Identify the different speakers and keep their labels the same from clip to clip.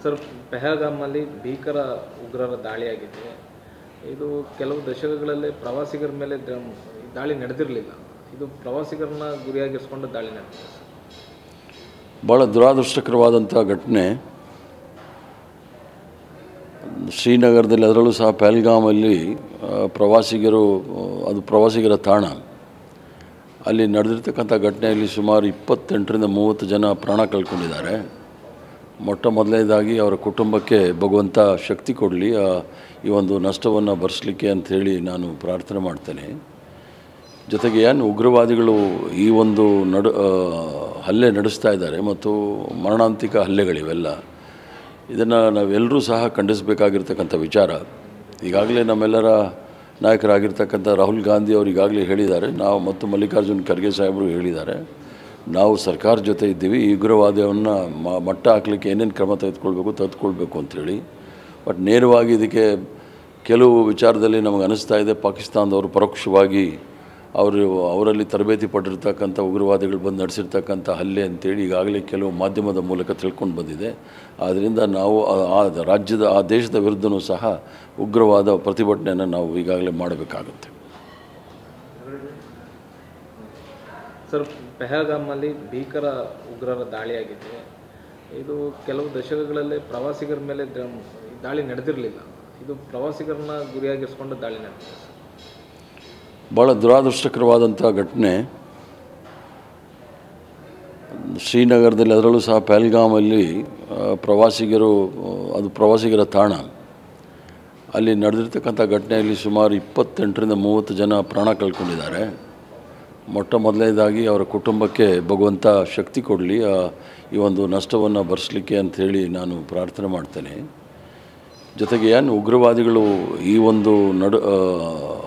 Speaker 1: Sir, ಪೆಹಲ್ಗಾಮಲ್ಲಿ ಭೀಕರ ಉಗ್ರರ ದಾಳಿಯಾಗಿದೆ. ಇದು ಕೆಲವು ದಶಕಗಳಲ್ಲಿ ಪ್ರವಾಸಿಗರ ಮೇಲೆ ದಾಳಿ ನಡೆದಿರಲಿಲ್ಲ. ಇದು ಪ್ರವಾಸಿಗರನ್ನ ಗುರಿಯಾಗಿರಿಸಿಕೊಂಡು ದಾಳಿ ನಡೆದಿದೆ.
Speaker 2: ಭಾಳ ದುರಾದೃಷ್ಟಕರವಾದಂಥ ಘಟನೆ. ಶ್ರೀನಗರದಲ್ಲಿ, ಅದರಲ್ಲೂ ಸಹ ಪೆಹಲ್ಗಾಮಲ್ಲಿ ಪ್ರವಾಸಿಗರ ತಾಣ. ಅಲ್ಲಿ ನಡೆದಿರ್ತಕ್ಕಂಥ ಘಟನೆಯಲ್ಲಿ ಸುಮಾರು 28ರಿಂದ 30 ಜನ ಪ್ರಾಣ ಕಳ್ಕೊಂಡಿದ್ದಾರೆ. ಮೊಟ್ಟ ಮೊದಲನೇದಾಗಿ ಅವರ ಕುಟುಂಬಕ್ಕೆ ಭಗವಂತ ಶಕ್ತಿ ಕೊಡಲಿ ಈ ಒಂದು ನಷ್ಟವನ್ನು ಭರಿಸಲಿಕ್ಕೆ ಅಂಥೇಳಿ ನಾನು ಪ್ರಾರ್ಥನೆ ಮಾಡ್ತೇನೆ. ಜೊತೆಗೆ ಏನು ಉಗ್ರವಾದಿಗಳು ಈ ಒಂದು ಹಲ್ಲೆ ನಡೆಸ್ತಾ ಇದ್ದಾರೆ ಮತ್ತು ಮರಣಾಂತಿಕ ಹಲ್ಲೆಗಳಿವೆಲ್ಲ, ಇದನ್ನು ನಾವೆಲ್ಲರೂ ಸಹ ಖಂಡಿಸಬೇಕಾಗಿರ್ತಕ್ಕಂಥ ವಿಚಾರ. ಈಗಾಗಲೇ ನಮ್ಮೆಲ್ಲರ ನಾಯಕರಾಗಿರ್ತಕ್ಕಂಥ ರಾಹುಲ್ ಗಾಂಧಿ ಅವರು ಈಗಾಗಲೇ ಹೇಳಿದ್ದಾರೆ, ನಾವು ಮತ್ತು ಮಲ್ಲಿಕಾರ್ಜುನ್ ಖರ್ಗೆ ಸಾಹೇಬರು ಹೇಳಿದ್ದಾರೆ, ನಾವು ಸರ್ಕಾರ ಜೊತೆ ಇದ್ದೀವಿ, ಈ ಉಗ್ರವಾದವನ್ನು ಮಟ್ಟ ಹಾಕಲಿಕ್ಕೆ ಏನೇನು ಕ್ರಮ ತೆಗೆದುಕೊಳ್ಬೇಕು ಅಂಥೇಳಿ. ಬಟ್ ನೇರವಾಗಿ ಇದಕ್ಕೆ ಕೆಲವು ವಿಚಾರದಲ್ಲಿ ನಮಗೆ ಅನಿಸ್ತಾ ಇದೆ, ಪಾಕಿಸ್ತಾನದವರು ಪರೋಕ್ಷವಾಗಿ ಅವರಲ್ಲಿ ತರಬೇತಿ ಪಟ್ಟಿರ್ತಕ್ಕಂಥ ಉಗ್ರವಾದಿಗಳು ಬಂದು ನಡೆಸಿರ್ತಕ್ಕಂಥ ಹಲ್ಲೆ ಅಂತೇಳಿ ಈಗಾಗಲೇ ಕೆಲವು ಮಾಧ್ಯಮದ ಮೂಲಕ ತಿಳ್ಕೊಂಡು ಬಂದಿದೆ. ಆದ್ದರಿಂದ ನಾವು ಆ ದೇಶದ ವಿರುದ್ಧವೂ ಸಹ ಉಗ್ರವಾದ ಪ್ರತಿಭಟನೆಯನ್ನು ನಾವು ಈಗಾಗಲೇ ಮಾಡಬೇಕಾಗುತ್ತೆ.
Speaker 1: ಸರ್, ಪೆಹಲ್ಗಾಮಲ್ಲಿ ಭೀಕರ ಉಗ್ರರ ದಾಳಿಯಾಗಿದೆ. ಇದು ಕೆಲವು ದಶಕಗಳಲ್ಲಿ ಪ್ರವಾಸಿಗರ ಮೇಲೆ ದಾಳಿ ನಡೆದಿರಲಿಲ್ಲ. ಇದು ಪ್ರವಾಸಿಗರನ್ನ ಗುರಿಯಾಗಿರಿಸಿಕೊಂಡು ದಾಳಿ ನಡೆದಿದೆ.
Speaker 2: ಭಾಳ ದುರಾದೃಷ್ಟಕರವಾದಂಥ ಘಟನೆ. ಶ್ರೀನಗರದಲ್ಲಿ, ಅದರಲ್ಲೂ ಸಹ ಪೆಹಲ್ಗಾಮಲ್ಲಿ ಪ್ರವಾಸಿಗರ ತಾಣ. ಅಲ್ಲಿ ನಡೆದಿರ್ತಕ್ಕಂಥ ಘಟನೆಯಲ್ಲಿ ಸುಮಾರು 28ರಿಂದ 30 ಜನ ಪ್ರಾಣ ಕಳ್ಕೊಂಡಿದ್ದಾರೆ. ಮೊಟ್ಟ ಮೊದಲನೇದಾಗಿ ಅವರ ಕುಟುಂಬಕ್ಕೆ ಭಗವಂತ ಶಕ್ತಿ ಕೊಡಲಿ ಈ ಒಂದು ನಷ್ಟವನ್ನು ಭರಿಸಲಿಕ್ಕೆ ಅಂಥೇಳಿ ನಾನು ಪ್ರಾರ್ಥನೆ ಮಾಡ್ತೇನೆ. ಜೊತೆಗೆ ಏನು ಉಗ್ರವಾದಿಗಳು ಈ ಒಂದು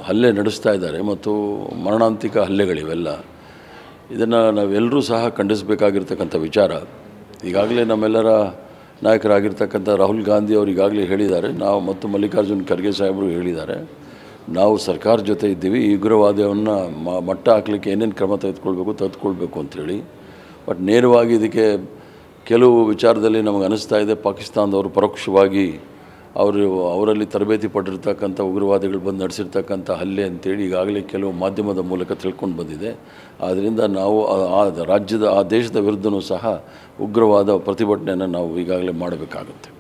Speaker 2: ಹಲ್ಲೆ ನಡೆಸ್ತಾ ಇದ್ದಾರೆ ಮತ್ತು ಮರಣಾಂತಿಕ ಹಲ್ಲೆಗಳಿವೆಲ್ಲ, ಇದನ್ನು ನಾವೆಲ್ಲರೂ ಸಹ ಖಂಡಿಸಬೇಕಾಗಿರ್ತಕ್ಕಂಥ ವಿಚಾರ. ಈಗಾಗಲೇ ನಮ್ಮೆಲ್ಲರ ನಾಯಕರಾಗಿರ್ತಕ್ಕಂಥ ರಾಹುಲ್ ಗಾಂಧಿ ಅವರು ಈಗಾಗಲೇ ಹೇಳಿದ್ದಾರೆ, ನಾವು ಮತ್ತು ಮಲ್ಲಿಕಾರ್ಜುನ್ ಖರ್ಗೆ ಸಾಹೇಬರು ಹೇಳಿದ್ದಾರೆ, ನಾವು ಸರ್ಕಾರ ಜೊತೆ ಇದ್ದೀವಿ, ಈ ಉಗ್ರವಾದವನ್ನು ಮಟ್ಟ ಹಾಕಲಿಕ್ಕೆ ಏನೇನು ಕ್ರಮ ತೆಗೆದುಕೊಳ್ಬೇಕು ಅಂಥೇಳಿ. ಬಟ್ ನೇರವಾಗಿ ಇದಕ್ಕೆ ಕೆಲವು ವಿಚಾರದಲ್ಲಿ ನಮಗೆ ಅನಿಸ್ತಾ ಇದೆ, ಪಾಕಿಸ್ತಾನದವರು ಪರೋಕ್ಷವಾಗಿ ಅವರಲ್ಲಿ ತರಬೇತಿ ಪಟ್ಟಿರ್ತಕ್ಕಂಥ ಉಗ್ರವಾದಿಗಳು ಬಂದು ನಡೆಸಿರ್ತಕ್ಕಂಥ ಹಲ್ಲೆ ಅಂತೇಳಿ ಈಗಾಗಲೇ ಕೆಲವು ಮಾಧ್ಯಮದ ಮೂಲಕ ತಿಳ್ಕೊಂಡು ಬಂದಿದೆ. ಆದ್ದರಿಂದ ನಾವು ಆ ದೇಶದ ವಿರುದ್ಧವೂ ಸಹ ಉಗ್ರವಾದ ಪ್ರತಿಭಟನೆಯನ್ನು ನಾವು ಈಗಾಗಲೇ ಮಾಡಬೇಕಾಗುತ್ತೆ.